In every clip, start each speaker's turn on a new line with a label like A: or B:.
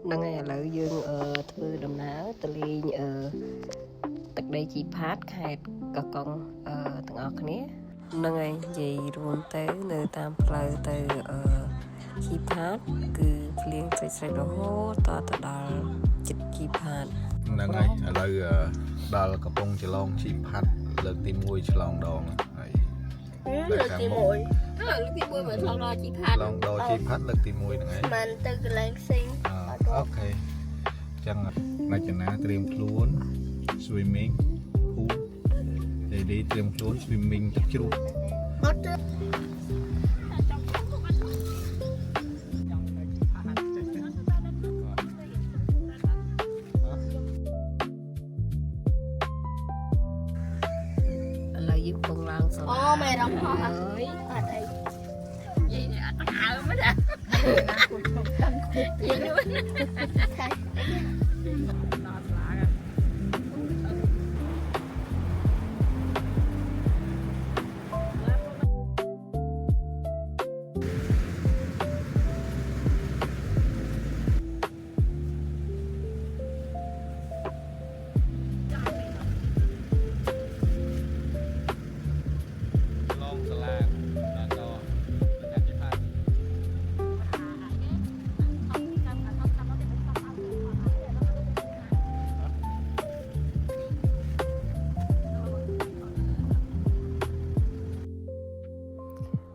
A: Nâng ngày là dương thư đầm ná tờ li tật đây chỉ phát khai cả con từng ọc này nâng ngày gì luôn tới nơi tam plei tới chỉ phát cứ liên xây đồ hô to tờ đào chích chỉ phát
B: nâng ngày là đào cả bông chỉ long chỉ phát lực tìm mùi chỉ long đòn
C: lực tìm mùi lực tìm mùi mà long đo chỉ phát
B: long đo chỉ phát lực tìm mùi này
C: mình từ cái làng sinh
B: ok chẳng là chừng nào tìm luôn swimming pool để đi tìm luôn swimming chắc chưa
A: là giúp con lang sao
C: ô mày đóng hoa
A: ơi
C: vậy nè tao ảo mới nè vậy luôn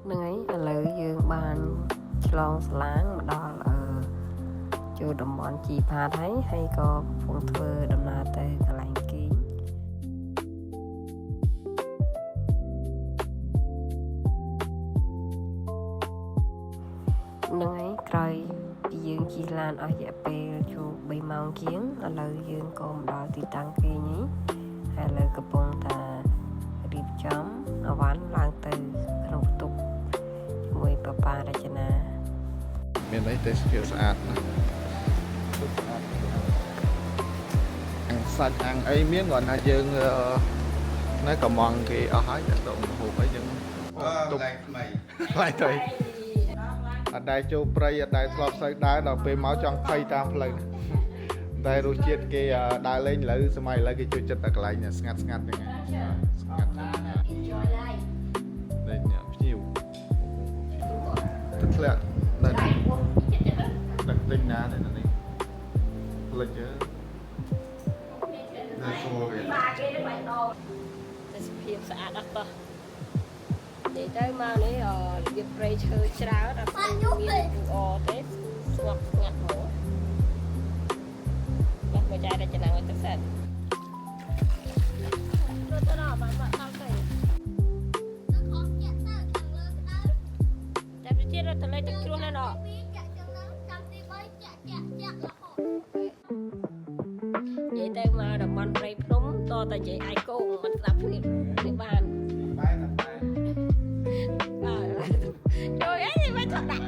A: nâng ấy là dương bàn long láng mà đó là chưa đầm bọn chị pha thấy hay có phong thơ đầm na tê cả lành kín nâng ấy coi dương chỉ lan ở dạ bê cho bị mong kiến ở lời dương còn đòi thì tăng kia nhí hay là cái bông ta điệp chấm ở ván lang từ không tục mùi papa ra cho na
B: miền đấy tới kiểu sạch ăn sạch ăn ấy miếng gọi là dương nói cầm mòn thì ở hỏi là tụng hụt ấy dương tục lại thôi ở đây châu prey ở đây club xây đá là về máu trong phay tam lần đây rồi chiết cái đá lên lấy xem mày lấy cái chui chật đặc lại nhà ngắt ngắt như này đây nhà nhiều tức là đây đặc tinh ná này là này lịch chứ đây xua kìa
A: แต่สภาพสะอาดอักปะเดี๋ยวได้มาเนี่ยเก็บไปเชยช้าแล้วมีปูออเตสสวกงัดหมูงัดหัวใจได้จะนั่งวันจะเสร็จตัวตลอดมันแบบตั้งใจแต่ไปเที่ยวเราทะเลจะกลัวแน่นอนvậy tới mà đồng bọn bay phúng to ta vậy ai cô mình tập nghiệp địa bàn rồi ấy thì phải cho đặt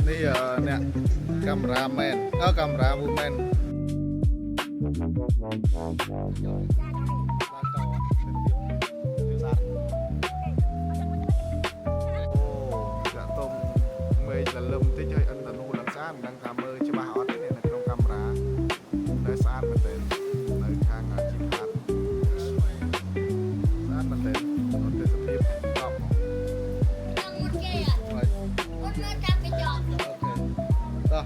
B: นี่เนี่ยcameraman camera woman ចាក់តុំមេឃលឹមតិចឲ្យអិនតនូឡើងស្អាតមិនដឹងថាមើលច្បាស់អត់ទេនៅក្នុងកាមេរ៉ាតែស្អាតមែនទែននៅខាងជីផាត់ស្អាតមែនទែនអត់ទេសភាពតបមកតោះ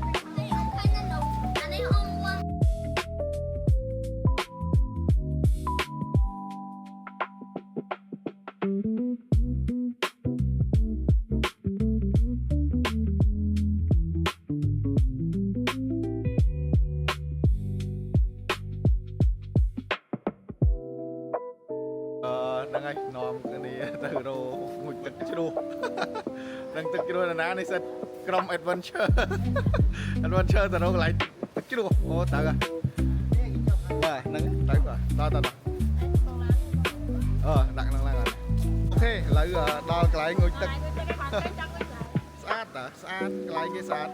A: អ
B: ngay nòm cái này từ đồ ngụyទឹកជ្រោះនឹងទឹកជ្រោះណានេះសិតក្រុម adventure adventure ទៅរកកន្លែងទឹកជ្រោះអូទៅបាទហ្នឹងទៅបាទដល់ដាក់ក្នុងឡានអូខេឥឡូវដល់កន្លែងងូតទឹកស្អាតតាស្អាតកន្លែងគេស្អាត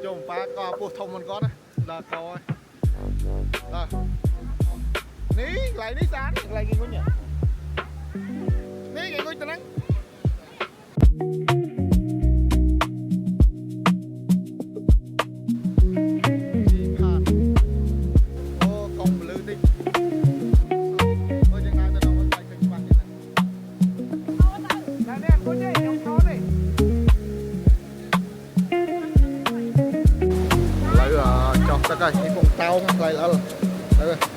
B: ចុំប៉ាក៏ពោះធំមិនគាត់ដល់កហើយដល់នេះកន្លែងនេះស្អាតកន្លែងគេងុញនេះគេងុញទៅហ្នឹងទឹកហើយនេះពងតោងផ្លៃល្អទៅ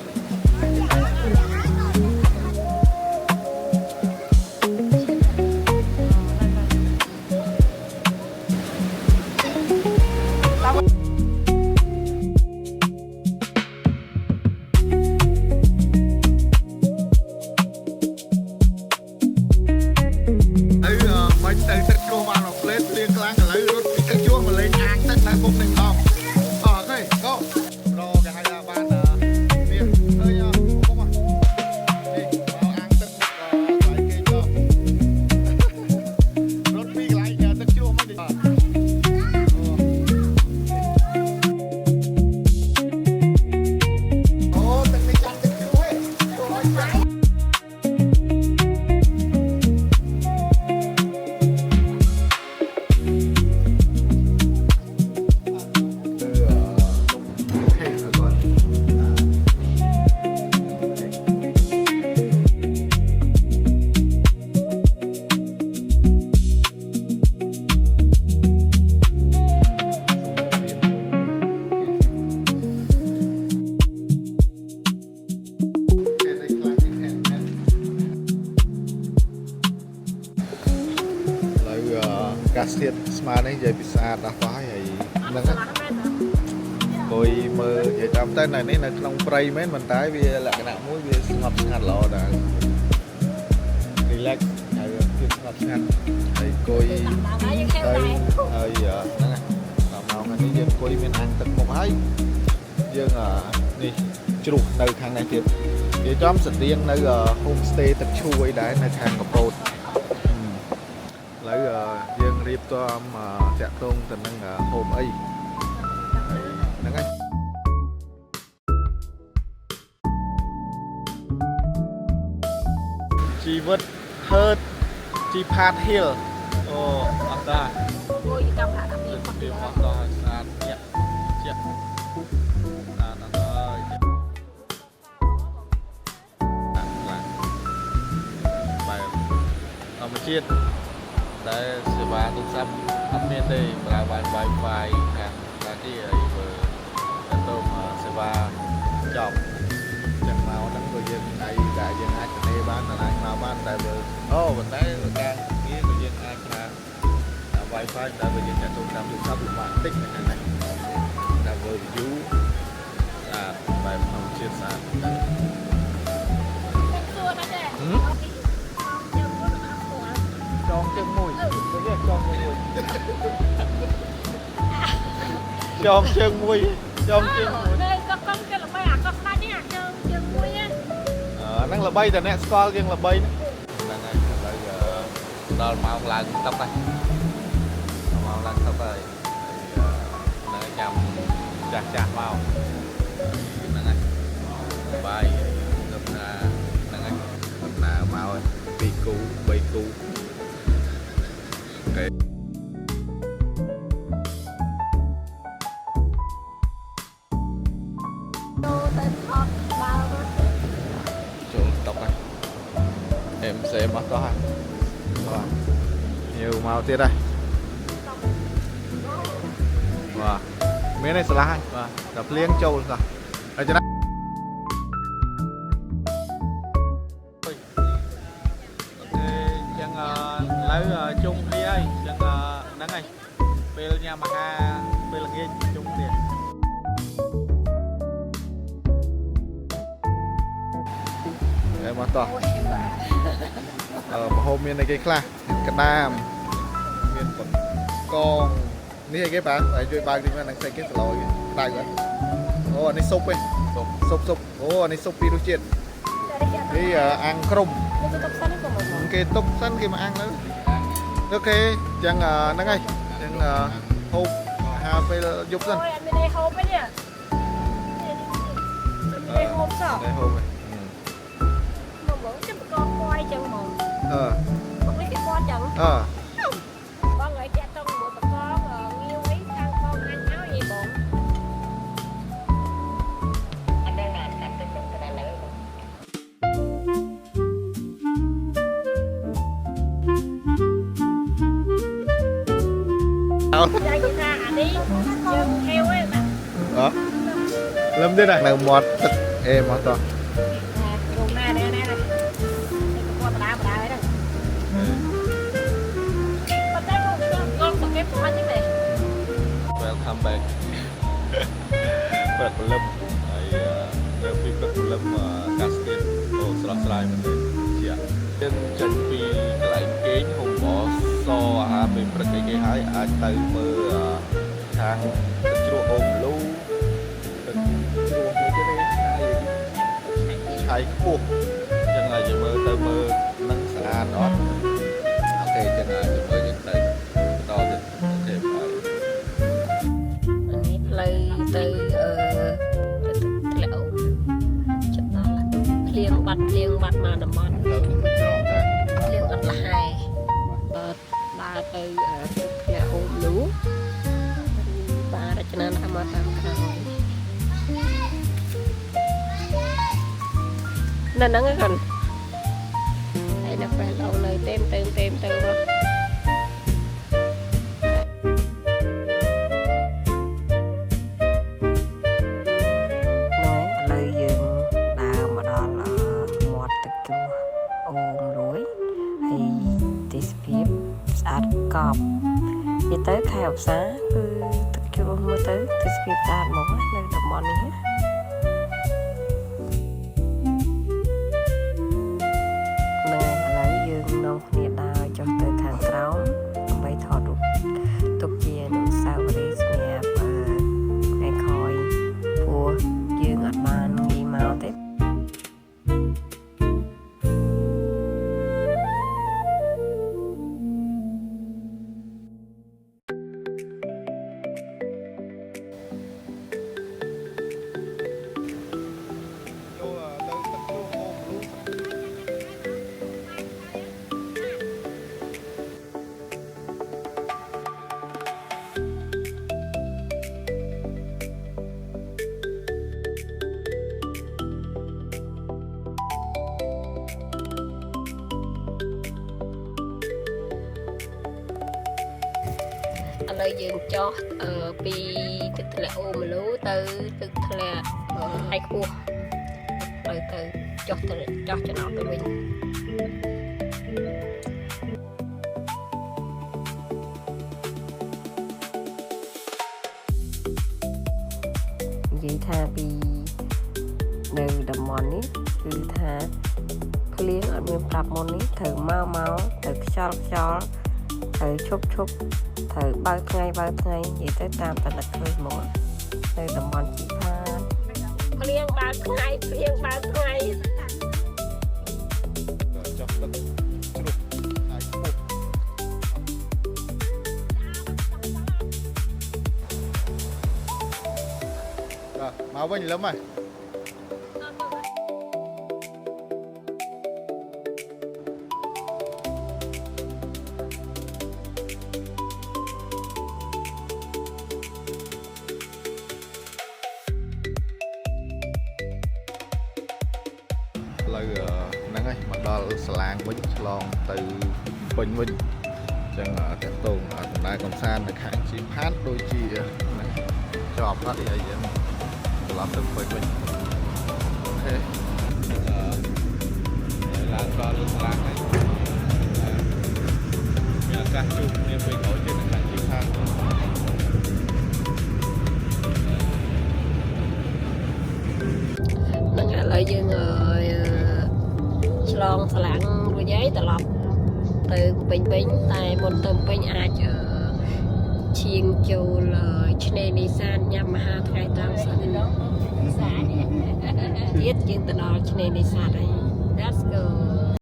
B: មិនទៅទឹកជ្រោះបានមកផ្លេតព្រៀងខ្លាំងឥឡូវរត់ពីទឹកជ្រោះមកលេងអាងទឹកនៅពុកនឹងអងអូខេgoរកគេហៅថាបាននេះឃើញពុកមកនេះមកអាងទឹកកន្លែងគេចុះរត់ពីកន្លែងទឹកជ្រោះមកនេះអូទឹកនេះចាក់ទឹកជ្រោះហ៎ចូលឲ្យចាក់កាសធាតុស្មើនេះនិយាយពីស្អាតដល់ទៅហើយហ្នឹងគួយមើលនិយាយតាមទៅនៅនេះនៅក្នុងព្រៃមែនប៉ុន្តែវាលក្ខណៈមួយវាស្ងប់ស្ងាត់ល្អដែរ relax ហើយភាពស្ងប់ស្ងាត់ហើយគួយទៅហើយហ្នឹងតាមម៉ោងនេះយើងគួយមានអាងទឹកមុខហើយយើងនេះជ្រុះនៅខាងនេះទៀតវាចំស្តៀងនៅ home stay ទឹកឈូអីដែរនៅខាងកពតឥឡូវយើងរៀបចំតាក់ទងទៅនឹងហូមអីហ្នឹងហើយជីវិត hurt ជីផាត hill អូអត់ដែរអូយកម្មហាក់ដល់ពីអត់ដល់ស្អាតញាក់ជាក់ស្អាតដល់ហើយបែបធម្មជាតិតែសេវាទូរស័ព្ទអត់មានទេប្រើ Wi-Fi ខាងតាទីហើយបើទៅសេវាចប់ចឹងមកហ្នឹងក៏យើងតែយើងអាចទៅបានដល់មកបានតែបើអូប៉ុន្តែការងារក៏យើងអាចប្រើ Wi-Fi តែបើយើងចាក់ចូលតាមទូរស័ព្ទលំបាកតិចហ្នឹងណាតែបើ view ស្អាតបែបធម្មជាតិស្អាតចងជើងមួយទៅនេះចងមួយចងជើងមួយចងជើងមួយនេះក៏កង់គេល្បីអាក៏ស្ដាច់នេះអាជើងមួយហ្នឹងល្បីតែអ្នកស្គាល់ជាងល្បីហ្នឹងហើយឥឡូវដល់ម៉ោងឡើងតុកហើយម៉ោងឡើងតុកហើយនៅញ៉ាំចាស់មកហ្នឹងហើយបាយដំណើរហ្នឹងហើយដំណើរមក2គូ3គូចូលតុកហើយអេមសេមកទៅហើយបាទnhiềuមកទៀតហើយបាទមានឯស្លាស់ហើយបាទតែភ្លៀងចូលទៅហើយចំណាចឹងឥឡូវជុំគ្នាហើយចឹងហ្នឹងហើយពេលញ៉ាំអាហារពេលល្ងាចជុំគ្នា ហើយមកតោះមហូបមានអីគេខ្លះក្តាមមានបង្កងនេះអីគេបាទហើយជួយបើកទីមកនឹងស្អីគេស្លោយដៅហ្នឹងអូអានេះស៊ុបឯងស៊ុបអូអានេះស៊ុបពីររសជាតិនេះអាំងក្រុមគេទុកសិនគេមកអាំងនៅអូខេចឹងហ្នឹងហើយចឹងហូបអាហារពេលយប់សិន
C: អូយអត់មានអីហូបទេនេះអីហូបសោះ
B: đây hôm này
C: មកបងចាំកងគួយចឹងហ្មងបងនេះគេគួយចឹងបងឲ្យចាក់តុងមួយបកងងាវអីខាងបងអញឲ្យយីបងអត់ដឹងណាតែទៅទៅដល់លើចាយថាអានេះយើងហេវឯងបាទ
B: lâm thế này là mộtទឹកê một to
C: រូបណានេះនេះនេះគួរបដាបដាហ្នឹងប៉ុន្តែមកទៅគេប្រហែលទេ
B: welcome back ព្រឹកព្រលឹមហើយនៅពីព្រឹកព្រលឹមកាសទៀតអូស្រស់ស្រាយមែនទេជាយើងចេញពីកន្លែងគេងហូបបសអាហារពេលព្រឹកគេហើយអាចទៅមើលខាងទឹកជ្រក់អូមលូទឹកជ្រក់មួយទៀតឯងឆៃខ្ពស់ចឹងហើយយើងមើលទៅមើលនឹងស្អាតអត់អូខេចឹងហើយយើងមើលយើងទៅបន្តទៀតអូខេបាយ
A: នេះផ្លូវទៅធ្លាក់អូចិត្តដល់ភ្លៀងបាត់មកតំបន់
B: ទៅនឹងត្រង់ដែរ
A: ភ្លៀងអត់លះហើយដើរទៅធ្លាក់អូលូបាទរចនាថាមកតាមក្រោយនៅហ្នឹងហ្នឹងហើយនៅពេលអូនៅទេមទៅមក nơi dương đào mà đó là mộtទឹកchua ôm lúi hay tí phép sát cọp đi tới khai học xá cứទឹកchua mới tới tí phép sát một nơi đồng bọn này nơi lấy dương nông nhiệt đào cho tới hàng tráo bay thọ đục tục chia nụ sao đi nhà ngày khói phua dương ở bàn nghi màu tết nơi dương cho piទឹកធ្លាក់អូមលូទៅទឹកធ្លាក់ឯខ្ពស់ទៅចុះចំណោទទៅវិញនិយាយថាពីនៅតំបន់នេះគឺថាភ្លៀងអត់មានប្រាប់មុននេះត្រូវមកទៅខ្យល់ត្រូវឈប់ត្រូវបើកថ្ងៃនិយាយទៅតាមតលិកឃើញមកនៅតំបន់ជីផានភ្លៀងបើកថ្ងៃចុះទឹកជ្រុះហើយខ្ពស់មកវិញលឹមហើយផ្លូវហ្នឹងហើយមកដល់សាឡាងវិញឆ្លងទៅពេញវិញអញ្ចឹងតកតងដំណើរកំសាន្តនៅខាងជីផាតដូចជាជាប់អត់អីយ៉ាងត្រឡប់ទៅពេញវិញអូខេឡើងដល់សាឡាងហើយមានឱកាសជួបគ្នាពេលក្រោយទៀតនៅខាងជីផាតនឹងឥឡូវយើង ឆ្លងស្លាំងមួយយាយត្រឡប់ទៅពេញតែមុនទៅពេញអាចឈៀងចូលឆ្នេរនេសាទញ៉ាំអាហារថ្ងៃត្រង់សិនទៀតជាងទៅដល់ឆ្នេរនេសាទហើយ That's good